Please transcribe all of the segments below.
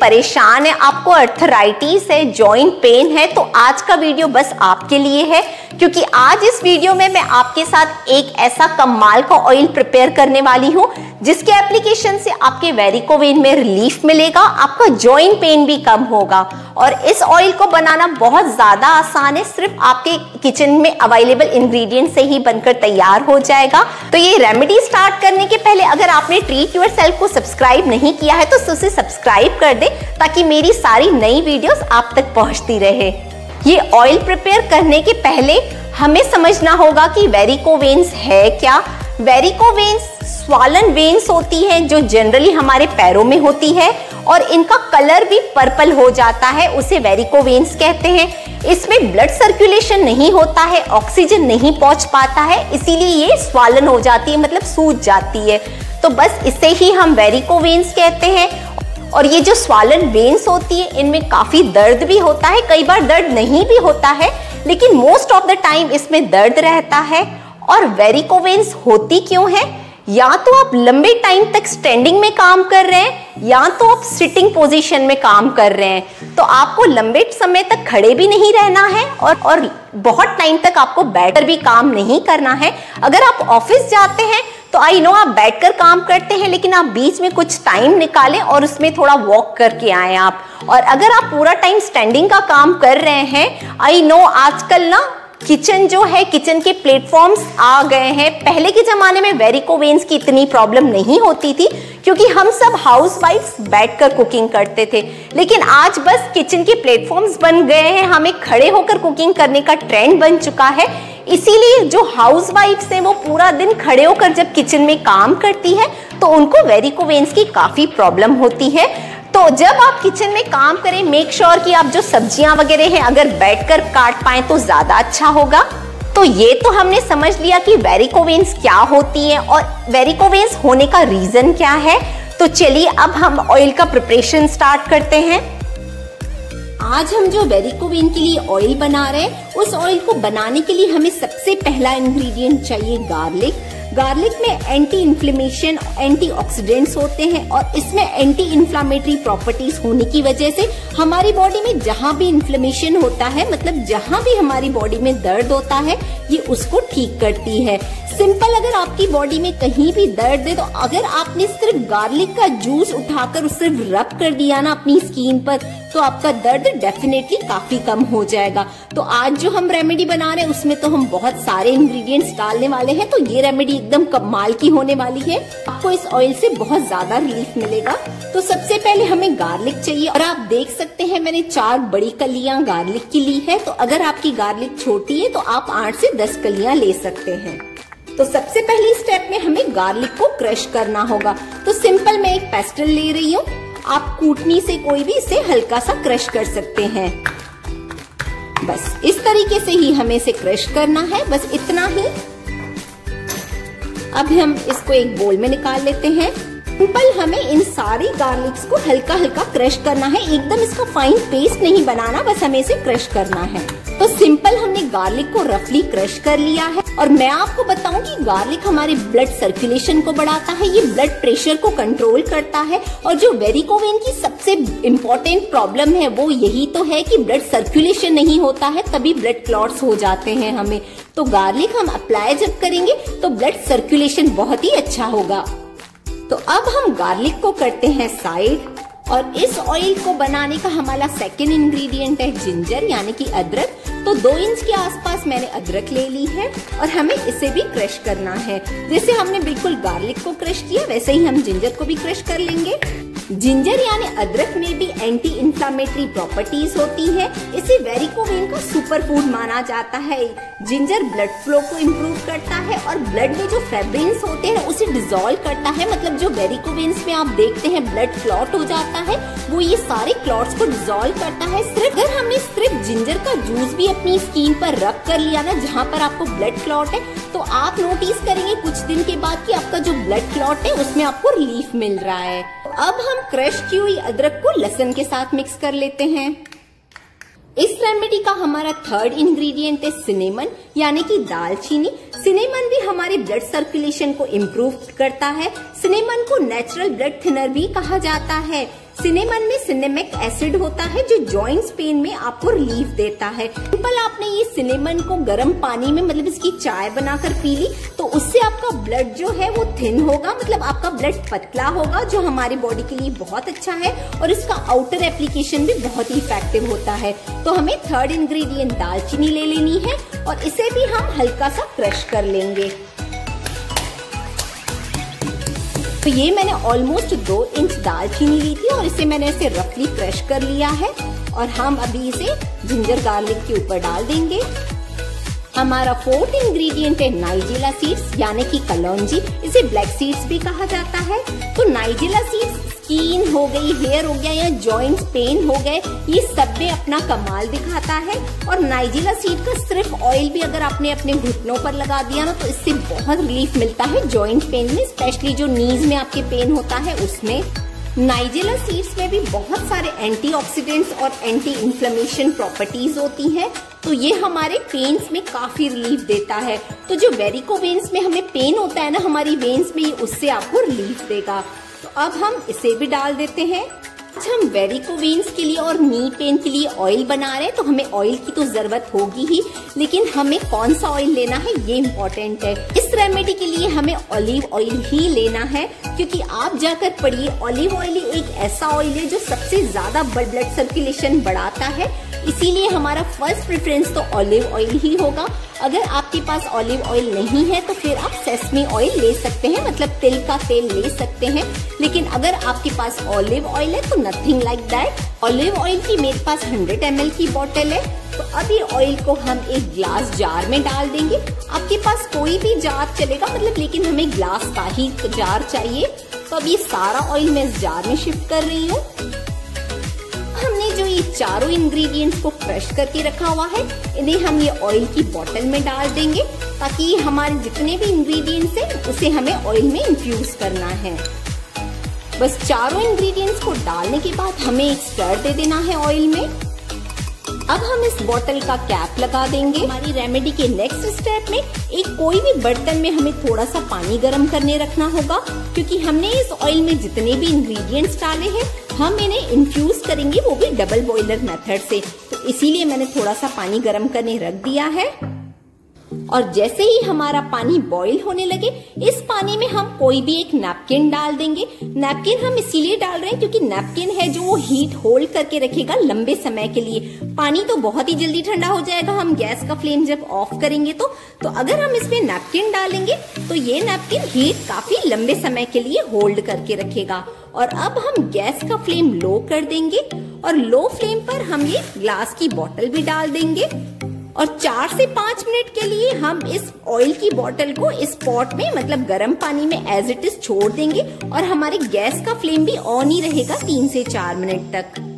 परेशान है, आपको अर्थराइटिस है, जॉइंट पेन है, तो आज का वीडियो बस आपके लिए है। क्योंकि आज इस वीडियो में मैं आपके साथ एक ऐसा कमाल का ऑयल प्रिपेयर करने वाली हूँ जिसके एप्लीकेशन से आपके वेरिकोवेन में रिलीफ मिलेगा, आपका जॉइंट पेन भी कम होगा। और इस ऑयल को बनाना बहुत ज्यादा आसान है, सिर्फ आपके किचन में अवेलेबल इंग्रेडिएंट से ही बनकर तैयार हो जाएगा। तो ये रेमेडी स्टार्ट करने के पहले अगर आपने ट्रीट योरसेल्फ को सब्सक्राइब नहीं किया है तो उसे सब्सक्राइब कर दे ताकि मेरी सारी नई वीडियोस आप तक पहुंचती रहे। ये ऑयल प्रिपेयर करने के पहले हमें समझना होगा कि वेरिकोवेन्स है क्या। वेरिकोवेन्स स्वॉलन वेन्स होती हैं जो जनरली हमारे पैरों में होती है और इनका कलर भी पर्पल हो जाता है, उसे वेरिकोवेन्स कहते हैं। इसमें ब्लड सर्कुलेशन नहीं होता है, ऑक्सीजन नहीं पहुंच पाता है, इसीलिए ये स्वॉलन हो जाती है, मतलब सूज जाती है। तो बस इसे ही हम वेरिकोवेन्स कहते हैं। और ये जो स्वॉलन वेन्स होती है इनमें काफी दर्द भी होता है, कई बार दर्द नहीं भी होता है, लेकिन मोस्ट ऑफ द टाइम इसमें दर्द रहता है। और वेरिकोवेन्स होती क्यों है? या तो आप लंबे टाइम तक स्टैंडिंग में काम कर रहे हैं या तो आप सिटिंग पोजीशन में काम कर रहे हैं, तो आपको लंबे समय तक खड़े भी नहीं रहना है और बहुत टाइम तक आपको बैठकर भी काम नहीं करना है। अगर आप ऑफिस जाते हैं तो आई नो आप बैठकर काम करते हैं, लेकिन आप बीच में कुछ टाइम निकालें और उसमें थोड़ा वॉक करके आए आप। और अगर आप पूरा टाइम स्टैंडिंग का काम कर रहे हैं, आई नो आजकल ना किचन जो है, किचन के प्लेटफॉर्म्स आ गए हैं। पहले के जमाने में वेरिकोवेन्स की इतनी प्रॉब्लम नहीं होती थी क्योंकि हम सब हाउसवाइफ्स बैठकर कुकिंग करते थे, लेकिन आज बस किचन के प्लेटफॉर्म्स बन गए हैं, हमें खड़े होकर कुकिंग करने का ट्रेंड बन चुका है। इसीलिए जो हाउसवाइफ्स हैं वो पूरा दिन खड़े होकर जब किचन में काम करती है तो उनको वेरिकोवेन्स की काफी प्रॉब्लम होती है। तो जब आप किचन में काम करें, मेक श्योर कि आप जो सब्जियां वगैरह हैं अगर बैठकर काट पाएं तो ज्यादा अच्छा होगा। तो ये तो हमने समझ लिया कि वेरिकोवेन्स क्या होती हैं और वेरिकोवेन्स होने का रीजन क्या है। तो चलिए अब हम ऑयल का प्रिपरेशन स्टार्ट करते हैं। आज हम जो वेरिकोवेन के लिए ऑयल बना रहे हैं, उस ऑयल को बनाने के लिए हमें सबसे पहला इंग्रेडिएंट चाहिए गार्लिक। गार्लिक में एंटी इन्फ्लेमेशन, एंटीऑक्सीडेंट्स होते हैं और इसमें एंटी इन्फ्लामेटरी प्रॉपर्टीज होने की वजह से हमारी बॉडी में जहां भी इन्फ्लेमेशन होता है, मतलब जहां भी हमारी बॉडी में दर्द होता है, ये उसको ठीक करती है। सिंपल, अगर आपकी बॉडी में कहीं भी दर्द है तो अगर आपने सिर्फ गार्लिक का जूस उठाकर सिर्फ रब कर दिया ना अपनी स्किन पर, तो आपका दर्द डेफिनेटली काफी कम हो जाएगा। तो आज जो हम रेमेडी बना रहे हैं उसमें तो हम बहुत सारे इंग्रेडिएंट्स डालने वाले हैं, तो ये रेमेडी एकदम कमाल की होने वाली है। आपको इस ऑयल से बहुत ज्यादा रिलीफ मिलेगा। तो सबसे पहले हमें गार्लिक चाहिए और आप देख सकते हैं मैंने 4 बड़ी कलियां गार्लिक की ली है। तो अगर आपकी गार्लिक छोटी है तो आप 8 से 10 कलियां ले सकते हैं। तो सबसे पहली स्टेप में हमें गार्लिक को क्रश करना होगा। तो सिंपल मैं एक पेस्टल ले रही हूँ, आप कूटनी से कोई भी इसे हल्का सा क्रश कर सकते हैं। बस इस तरीके से ही हमें इसे क्रश करना है, बस इतना ही। अब हम इसको एक बोल में निकाल लेते हैं। सिंपल हमें इन सारी गार्लिक्स को हल्का हल्का क्रश करना है, एकदम इसका फाइन पेस्ट नहीं बनाना, बस हमें इसे क्रश करना है। तो सिंपल हमने गार्लिक को रफली क्रश कर लिया है। और मैं आपको बताऊं कि गार्लिक हमारे ब्लड सर्कुलेशन को बढ़ाता है, ये ब्लड प्रेशर को कंट्रोल करता है। और जो वेरिकोवेन की सबसे इम्पोर्टेंट प्रॉब्लम है वो यही तो है कि ब्लड सर्कुलेशन नहीं होता है, तभी ब्लड क्लॉट्स हो जाते हैं हमें। तो गार्लिक हम अप्लाई जब करेंगे तो ब्लड सर्कुलेशन बहुत ही अच्छा होगा। तो अब हम गार्लिक को करते हैं साइड। और इस ऑयल को बनाने का हमारा सेकेंड इंग्रेडिएंट है जिंजर, यानी कि अदरक। तो 2 इंच के आसपास मैंने अदरक ले ली है और हमें इसे भी क्रश करना है। जैसे हमने बिल्कुल गार्लिक को क्रश किया वैसे ही हम जिंजर को भी क्रश कर लेंगे। जिंजर यानी अदरक में भी एंटी इन्फ्लामेटरी प्रॉपर्टीज होती है, इसे वेरिकोवेन का सुपर फूड माना जाता है। जिंजर ब्लड फ्लो को इम्प्रूव करता है और ब्लड में जो फेब्रिन्स होते हैं उसे डिसॉल्व करता है, मतलब जो वेरिकोवेन्स में आप देखते हैं ब्लड क्लॉट हो जाता है, वो ये सारे क्लॉट्स को डिसॉल्व करता है। सिर्फ अगर हमने सिर्फ जिंजर का जूस भी अपनी स्किन पर रब कर लिया ना जहाँ पर आपको ब्लड क्लॉट है, तो आप नोटिस करेंगे कुछ दिन के बाद कि आपका जो ब्लड क्लॉट है उसमें आपको रिलीफ मिल रहा है। अब हम क्रश की हुई अदरक को लहसुन के साथ मिक्स कर लेते हैं। इस रेमेडी का हमारा थर्ड इंग्रेडिएंट है सिनेमन, यानी कि दालचीनी। सिनेमन भी हमारे ब्लड सर्कुलेशन को इम्प्रूव करता है। सिनेमन को नेचुरल ब्लड थिनर भी कहा जाता है। सिनेमन में सिनेमिक एसिड होता है जो जॉइंट्स पेन में आपको रिलीफ देता है। सिंपल आपने ये सिनेमन को गर्म पानी में मतलब इसकी चाय बनाकर पी ली तो उससे आपका ब्लड जो है वो थिन होगा, मतलब आपका ब्लड पतला होगा, जो हमारी बॉडी के लिए बहुत अच्छा है और इसका आउटर एप्लीकेशन भी बहुत ही इफेक्टिव होता है। तो हमें थर्ड इंग्रेडिएंट दालचीनी ले लेनी है और इसे भी हम हल्का सा क्रश कर लेंगे। तो ये मैंने ऑलमोस्ट 2 इंच दालचीनी ली थी और इसे मैंने ऐसे रफली क्रश कर लिया है और हम अभी इसे जिंजर गार्लिक के ऊपर डाल देंगे। हमारा फोर्थ इंग्रेडिएंट है नाइजेला सीड्स यानी कि कलौंजी, इसे ब्लैक सीड्स भी कहा जाता है। तो नाइजेला सीड्स स्किन हो गई, हेयर हो गया या जॉइंट्स पेन हो गए, ये सब में अपना कमाल दिखाता है। और नाइजेला सीड का सिर्फ ऑयल भी अगर आपने अपने घुटनों पर लगा दिया ना तो इससे बहुत रिलीफ मिलता है जॉइंट पेन में, स्पेशली जो नीज में आपके पेन होता है उसमें। नाइजेला सीड्स में भी बहुत सारे एंटीऑक्सीडेंट्स और एंटी इन्फ्लेमेशन प्रॉपर्टीज होती हैं, तो ये हमारे पेन्स में काफी रिलीफ देता है। तो जो वेरिको वेन्स में हमें पेन होता है ना हमारी वेन्स में, उससे आपको रिलीफ देगा। तो अब हम इसे भी डाल देते हैं। आज हम वेरिको वेन्स के लिए और नी पेन के लिए ऑयल बना रहे हैं तो हमें ऑयल की तो जरूरत होगी ही, लेकिन हमें कौन सा ऑयल लेना है ये इम्पोर्टेंट है। इस रेमेडी के लिए हमें ऑलिव ऑयल ही लेना है, क्योंकि आप जाकर पढ़िए ऑलिव ऑयल एक ऐसा ऑयल है जो सबसे ज्यादा ब्लड सर्कुलेशन बढ़ाता है, इसीलिए हमारा फर्स्ट प्रेफरेंस तो ऑलिव ऑयल ही होगा। अगर आपके पास ऑलिव ऑयल नहीं है तो फिर आप सेसमी ऑयल ले सकते हैं, मतलब तिल का तेल ले सकते हैं। लेकिन अगर आपके पास ऑलिव ऑयल है तो nothing like that. Olive oil की मेरे पास 100 ml की बोतल है। तो अब ये ऑयल को हम एक ग्लास जार में डाल देंगे। आपके पास कोई भी जार चलेगा, मतलब लेकिन हमें ग्लास का ही जार चाहिए। तो अब ये सारा ऑयल मैं इस जार में शिफ्ट कर रही हूँ। हमने जो ये चारों इंग्रेडिएंट्स को क्रश करके रखा हुआ है इन्हें हम ये ऑयल की बोतल में डाल देंगे, ताकि हमारे जितने भी इंग्रेडिएंट्स हैं उसे हमें ऑयल में इन्फ्यूज करना है। बस चारों इंग्रेडिएंट्स को डालने के बाद हमें एक स्टर दे देना है ऑयल में। अब हम इस बोतल का कैप लगा देंगे। हमारी रेमेडी के नेक्स्ट स्टेप में एक कोई भी बर्तन में हमें थोड़ा सा पानी गर्म करने रखना होगा, क्योंकि हमने इस ऑयल में जितने भी इंग्रेडिएंट्स डाले हैं हम इन्हें इन्फ्यूज करेंगे, वो भी डबल बॉयलर मेथड से। तो इसीलिए मैंने थोड़ा सा पानी गर्म करने रख दिया है। और जैसे ही हमारा पानी बॉईल होने लगे इस पानी में हम कोई भी एक नैपकिन डाल देंगे। नैपकिन हम इसीलिए डाल रहे हैं क्योंकि नैपकिन है जो वो हीट होल्ड करके रखेगा लंबे समय के लिए। पानी तो बहुत ही जल्दी ठंडा हो जाएगा हम गैस का फ्लेम जब ऑफ करेंगे तो अगर हम इसमें नैपकिन डालेंगे तो ये नैपकिन हीट काफी लंबे समय के लिए होल्ड करके रखेगा। और अब हम गैस का फ्लेम लो कर देंगे और लो फ्लेम पर हम ये ग्लास की बोतल भी डाल देंगे और 4 से 5 मिनट के लिए हम इस ऑयल की बोतल को इस पॉट में, मतलब गर्म पानी में एज इट इज छोड़ देंगे और हमारे गैस का फ्लेम भी ऑन ही रहेगा 3 से 4 मिनट तक।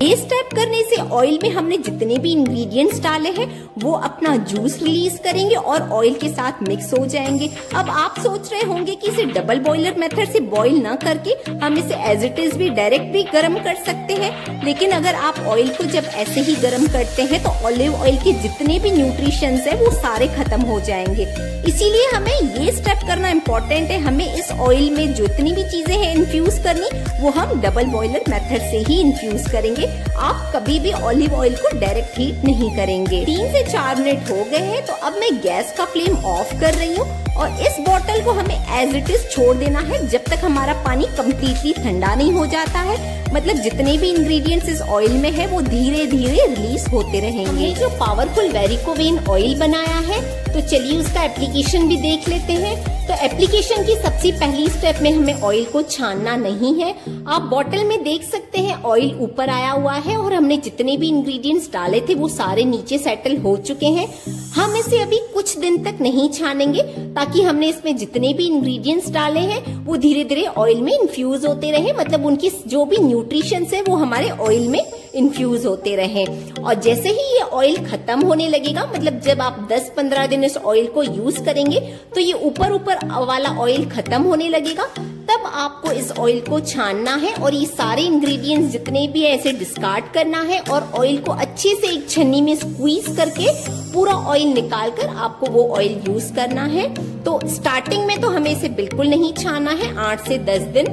ये स्टेप करने से ऑयल में हमने जितने भी इंग्रेडिएंट्स डाले हैं वो अपना जूस रिलीज करेंगे और ऑयल के साथ मिक्स हो जाएंगे। अब आप सोच रहे होंगे कि इसे डबल बॉयलर मेथड से बॉईल ना करके हम इसे एज इट इज भी डायरेक्ट भी गर्म कर सकते हैं, लेकिन अगर आप ऑयल को जब ऐसे ही गर्म करते हैं तो ऑलिव ऑयल के जितने भी न्यूट्रिशंस है वो सारे खत्म हो जाएंगे। इसीलिए हमें ये स्टेप करना इम्पोर्टेंट है। हमें इस ऑयल में जितनी भी चीजें हैं इन्फ्यूज करनी वो हम डबल बॉयलर मेथड से ही इन्फ्यूज करेंगे। आप कभी भी ऑलिव ऑयल को डायरेक्ट हीट नहीं करेंगे। 3 से 4 मिनट हो गए हैं तो अब मैं गैस का फ्लेम ऑफ कर रही हूँ और इस बोतल को हमें एज इट इज छोड़ देना है जब तक हमारा पानी कम्प्लीटली ठंडा नहीं हो जाता है। मतलब जितने भी इंग्रेडिएंट्स इस ऑयल में है वो धीरे धीरे रिलीज होते रहेंगे। जो पावरफुल वेरिकोवेन ऑयल बनाया है तो चलिए उसका एप्लीकेशन भी देख लेते हैं। तो एप्लीकेशन की सबसे पहली स्टेप में हमें ऑयल को छानना नहीं है। आप बोतल में देख सकते हैं ऑयल ऊपर आया हुआ है और हमने जितने भी इंग्रेडिएंट्स डाले थे वो सारे नीचे सेटल हो चुके हैं। हम इसे अभी कुछ दिन तक नहीं छानेंगे ताकि हमने इसमें जितने भी इंग्रेडिएंट्स डाले हैं वो धीरे धीरे ऑयल में इन्फ्यूज होते रहे, मतलब उनकी जो भी न्यूट्रिशंस है वो हमारे ऑयल में इन्फ्यूज होते रहे। और जैसे ही ये ऑयल खत्म होने लगेगा, मतलब जब आप 10-15 दिन इस ऑयल को यूज करेंगे तो ये ऊपर वाला ऑयल खत्म होने लगेगा, तब आपको इस ऑयल को छानना है और ये सारे इंग्रेडिएंट्स जितने भी है ऐसे डिस्कार्ड करना है और ऑयल को अच्छे से एक छन्नी में स्क्वीज करके पूरा ऑयल निकाल कर आपको वो ऑयल यूज करना है। तो स्टार्टिंग में तो हमें इसे बिल्कुल नहीं छाना है 8 से 10 दिन।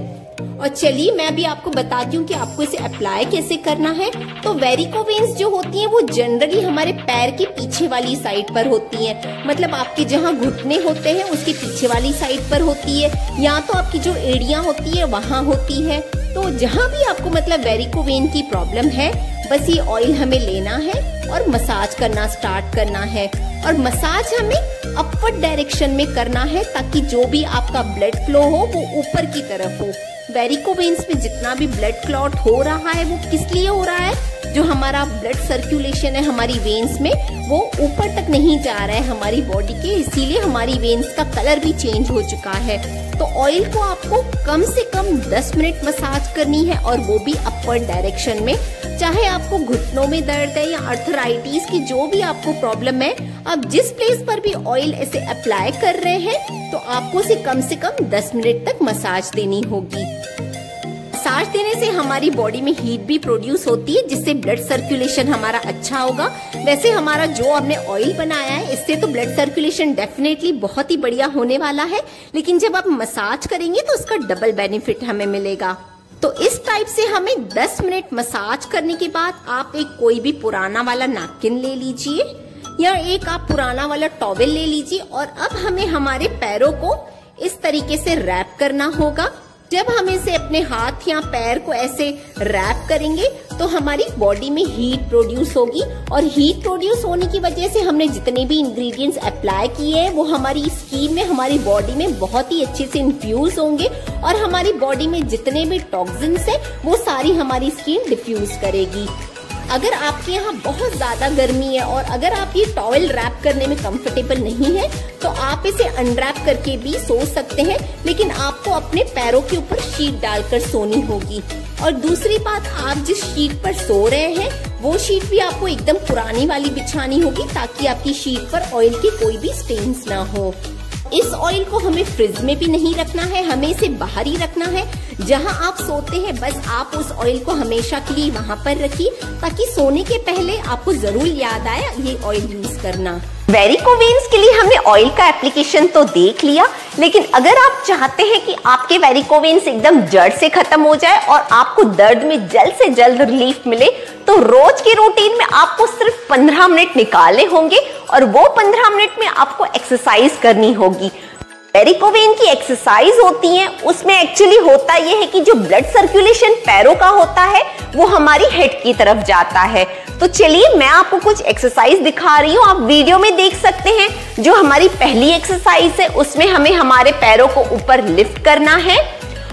और चलिए मैं अभी आपको बताती हूँ कि आपको इसे अप्लाई कैसे करना है। तो वेरिकोवेन्स जो होती हैं वो जनरली हमारे पैर के पीछे वाली साइड पर होती हैं, मतलब आपके जहाँ घुटने होते हैं उसके पीछे वाली साइड पर होती है, या तो आपकी जो एड़ियाँ होती है वहाँ होती है। तो जहाँ भी आपको मतलब वेरिकोवेन की प्रॉब्लम है, बस ये ऑयल हमें लेना है और मसाज करना स्टार्ट करना है। और मसाज हमें अपवर्ड डायरेक्शन में करना है ताकि जो भी आपका ब्लड फ्लो हो वो ऊपर की तरफ हो। वेरिकोवेन्स में जितना भी ब्लड क्लॉट हो रहा है वो किस लिए हो रहा है, जो हमारा ब्लड सर्कुलेशन है हमारी वेन्स में वो ऊपर तक नहीं जा रहा है हमारी बॉडी के, इसीलिए हमारी वेन्स का कलर भी चेंज हो चुका है। तो ऑयल को आपको कम से कम 10 मिनट मसाज करनी है और वो भी अपवर्ड डायरेक्शन में। चाहे आपको घुटनों में दर्द है या अर्थराइटिस की जो भी आपको प्रॉब्लम है, आप जिस प्लेस पर भी ऑयल ऐसे अप्लाई कर रहे हैं तो आपको इसे कम से कम 10 मिनट तक मसाज देनी होगी। मसाज देने से हमारी बॉडी में हीट भी प्रोड्यूस होती है जिससे ब्लड सर्कुलेशन हमारा अच्छा होगा। वैसे हमारा जो हमने ऑयल बनाया है इससे तो ब्लड सर्कुलेशन डेफिनेटली बहुत ही बढ़िया होने वाला है, लेकिन जब आप मसाज करेंगे तो उसका डबल बेनिफिट हमें मिलेगा। तो इस टाइप से हमें 10 मिनट मसाज करने के बाद आप एक कोई भी पुराना वाला नैपकिन ले लीजिए या एक आप पुराना वाला टॉवेल ले लीजिए और अब हमें हमारे पैरों को इस तरीके से रैप करना होगा। जब हम इसे अपने हाथ या पैर को ऐसे रैप करेंगे तो हमारी बॉडी में हीट प्रोड्यूस होगी और हीट प्रोड्यूस होने की वजह से हमने जितने भी इंग्रेडिएंट्स अप्लाई किए हैं वो हमारी स्किन में हमारी बॉडी में बहुत ही अच्छे से इन्फ्यूज होंगे और हमारी बॉडी में जितने भी टॉक्सिन्स हैं वो सारी हमारी स्किन डिफ्यूज करेगी। अगर आपके यहाँ बहुत ज्यादा गर्मी है और अगर आप ये टॉवेल रैप करने में कंफर्टेबल नहीं है तो आप इसे अनरैप करके भी सो सकते हैं, लेकिन आपको अपने पैरों के ऊपर शीट डालकर सोनी होगी। और दूसरी बात, आप जिस शीट पर सो रहे हैं वो शीट भी आपको एकदम पुरानी वाली बिछानी होगी ताकि आपकी शीट पर ऑयल के कोई भी स्टेन्स ना हो। इस ऑयल को हमें फ्रिज में भी नहीं रखना है, हमें इसे बाहर ही रखना है। जहां आप सोते हैं बस आप उस ऑयल को हमेशा के लिए वहां पर रखिए ताकि सोने के पहले आपको जरूर याद आए ये ऑयल यूज करना। वेरिकोवेन्स के लिए हमने ऑयल का एप्लीकेशन तो देख लिया, लेकिन अगर आप चाहते हैं कि आपके वेरिकोवेन्स एकदम जड़ से खत्म हो जाए और आपको दर्द में जल्द से जल्द रिलीफ मिले तो रोज के रूटीन में आपको सिर्फ 15 मिनट निकालने होंगे और वो 15 मिनट में आपको एक्सरसाइज करनी होगी। वेरिकोवेन की एक्सरसाइज होती है उसमें एक्चुअली होता यह है कि जो ब्लड सर्कुलेशन पैरों का होता है वो हमारी हेड की तरफ जाता है। तो चलिए मैं आपको कुछ एक्सरसाइज दिखा रही हूँ, आप वीडियो में देख सकते हैं। जो हमारी पहली एक्सरसाइज है उसमें हमें हमारे पैरों को ऊपर लिफ्ट करना है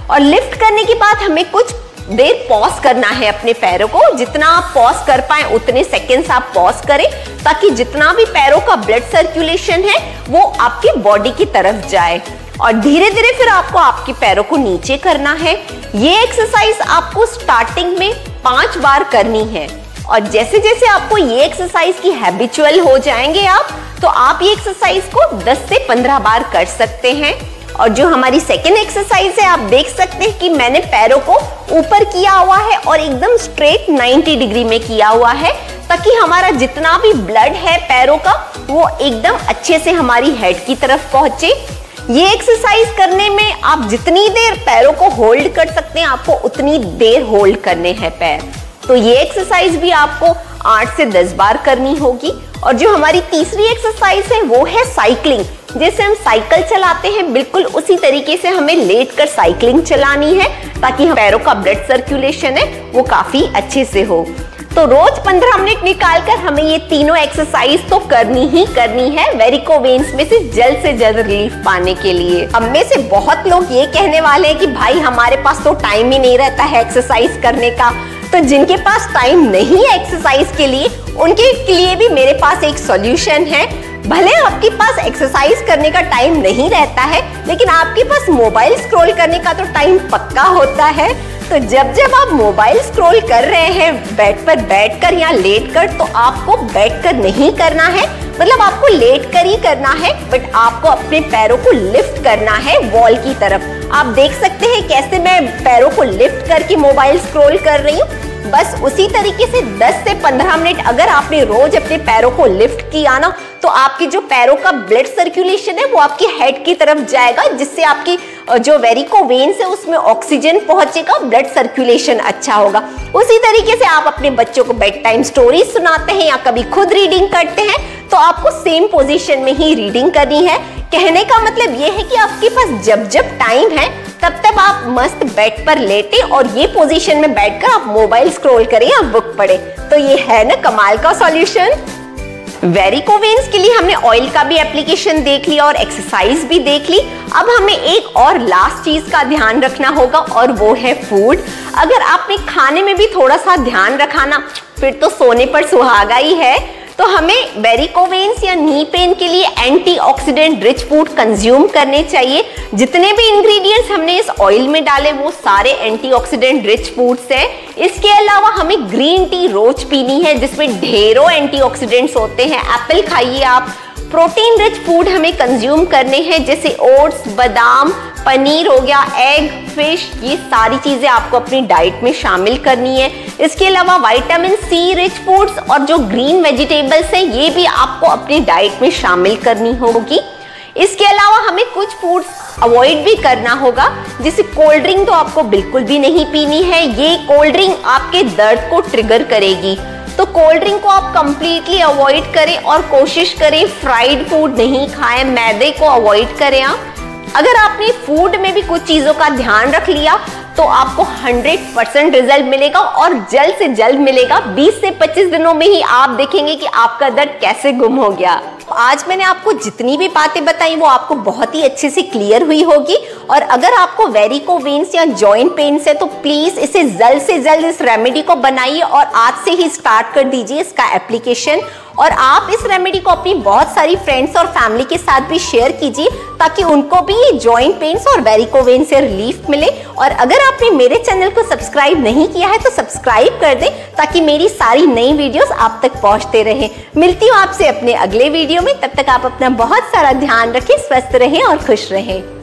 और लिफ्ट करने के बाद हमें कुछ देर पॉज करना है अपने पैरों को। जितना आप पॉज कर पाए उतने सेकेंड्स आप पॉज करें ताकि जितना भी पैरों का ब्लड सर्कुलेशन है वो आपके बॉडी की तरफ जाए और धीरे धीरे फिर आपको आपके पैरों को नीचे करना है। ये एक्सरसाइज आपको स्टार्टिंग में 5 बार करनी है और जैसे जैसे आपको ये एक्सरसाइज की हैबिचुअल हो जाएंगे आप, तो आप ये एक्सरसाइज को 10 से 15 बार कर सकते हैं। और जो हमारी सेकेंड एक्सरसाइज है आप देख सकते हैं कि मैंने पैरों को ऊपर किया हुआ है और एकदम स्ट्रेट 90 डिग्री में किया हुआ है ताकि हमारा जितना भी ब्लड है पैरों का वो एकदम अच्छे से हमारी हेड की तरफ पहुंचे। ये एक्सरसाइज करने में आप जितनी देर पैरों को होल्ड कर सकते हैं आपको उतनी देर होल्ड करने हैं पैर। तो ये एक्सरसाइज भी आपको 8 से 10 बार करनी होगी। और जो हमारी तीसरी एक्सरसाइज है वो है साइकिलिंग। जैसे हम साइकिल चलाते हैं बिल्कुल उसी तरीके से हमें लेटकर साइकिलिंग चलानी है ताकि पैरों का ब्लड सर्कुलेशन है वो काफी अच्छे से हो। तो रोज 15 मिनट निकालकर हमें ये तीनों एक्सरसाइज तो करनी ही करनी है वेरिकोवेन्स में से जल्द रिलीफ पाने के लिए। हम में से बहुत लोग ये कहने वाले हैं कि भाई हमारे पास तो टाइम ही नहीं रहता है एक्सरसाइज करने का। तो जिनके पास टाइम नहीं है एक्सरसाइज के लिए उनके लिए भी मेरे पास एक सॉल्यूशन है। भले आपके पास एक्सरसाइज करने का टाइम नहीं रहता है लेकिन आपके पास मोबाइल स्क्रॉल करने का तो टाइम पक्का होता है। तो जब जब आप मोबाइल स्क्रॉल कर रहे हैं बेड पर बैठकर या लेटकर, तो आपको बैठकर नहीं करना है, मतलब आपको लेटकर ही करना है, बट आपको अपने पैरों को लिफ्ट करना है वॉल की तरफ। आप देख सकते हैं कैसे मैं पैरों को लिफ्ट करके मोबाइल स्क्रॉल कर रही हूँ। बस उसी तरीके से 10 से 15 मिनट अगर आपने रोज अपने पैरों को लिफ्ट किया ना, तो आपके जो पैरों का ब्लड सर्कुलेशन है वो आपकी हेड की तरफ जाएगा, जिससे आपकी जो वेरिकोवेन्स है उसमें ऑक्सीजन पहुंचेगा, ब्लड सर्कुलेशन अच्छा होगा। उसी तरीके से आप अपने बच्चों को बेड टाइम स्टोरी सुनाते हैं या कभी खुद रीडिंग करते हैं, तो आपको सेम पोजीशन में ही रीडिंग करनी है। कहने का मतलब ये है कि आपके पास जब जब टाइम है तब तब आप मस्त बेड पर लेटे और ये पोजीशन में बैठकर आप मोबाइल स्क्रॉल करें या बुक पढ़े। तो ये है ना कमाल का सॉल्यूशन। वेरिकोवेन्स के लिए हमने ऑयल का भी एप्लीकेशन देख लिया और एक्सरसाइज भी देख ली। अब हमें एक और लास्ट चीज का ध्यान रखना होगा और वो है फूड। अगर आपने खाने में भी थोड़ा सा ध्यान रखा ना, फिर तो सोने पर सुहागा ही है। तो हमें वेरिकोवेन्स या नी पेन के लिए एंटीऑक्सीडेंट रिच फूड कंज्यूम करने चाहिए। जितने भी इंग्रेडिएंट्स हमने इस ऑयल में डाले वो सारे एंटीऑक्सीडेंट रिच फूड्स हैं। इसके अलावा हमें ग्रीन टी रोज पीनी है जिसमें ढेरों एंटीऑक्सीडेंट्स होते हैं। एप्पल खाइए आप। प्रोटीन रिच फूड हमें कंज्यूम करने हैं जैसे ओट्स, बादाम, पनीर हो गया, एग, फिश, ये सारी चीजें आपको अपनी डाइट में शामिल करनी है। इसके अलावा विटामिन सी रिच फूड्स और जो ग्रीन वेजिटेबल्स हैं ये भी आपको अपनी डाइट में शामिल करनी होगी। इसके अलावा हमें कुछ फूड्स अवॉइड भी करना होगा, जैसे कोल्ड ड्रिंक तो आपको बिल्कुल भी नहीं पीनी है। ये कोल्ड ड्रिंक आपके दर्द को ट्रिगर करेगी, तो कोल्ड ड्रिंक को आप कंप्लीटली अवॉइड करें और कोशिश करें फ्राइड फूड नहीं खाएं, मैदे को अवॉइड करें आप। अगर आपने फूड में भी कुछ चीजों का ध्यान रख लिया तो आपको 100% रिजल्ट मिलेगा और जल्द से जल्द मिलेगा। 20 से 25 दिनों में ही आप देखेंगे कि आपका दर्द कैसे गुम हो गया। आज मैंने आपको जितनी भी बातें बताई वो आपको बहुत ही अच्छे से क्लियर हुई होगी। और अगर आपको वेरिकोवेन्स या जॉइंट पेन्स है तो प्लीज इसे जल्द से जल्द इस रेमेडी को बनाइए और आज से ही स्टार्ट कर दीजिए इसका एप्लीकेशन। और आप इस रेमेडी को अपनी बहुत सारी फ्रेंड्स और फैमिली के साथ भी शेयर कीजिए ताकि उनको भी ये जॉइंट पेन्स और वेरिकोवेन्स से रिलीफ मिले। और अगर आपने मेरे चैनल को सब्सक्राइब नहीं किया है तो सब्सक्राइब कर दें ताकि मेरी सारी नई वीडियोस आप तक पहुंचते रहें। मिलती हूँ आपसे अपने अगले वीडियो में, तब तक आप अपना बहुत सारा ध्यान रखें, स्वस्थ रहें और खुश रहें।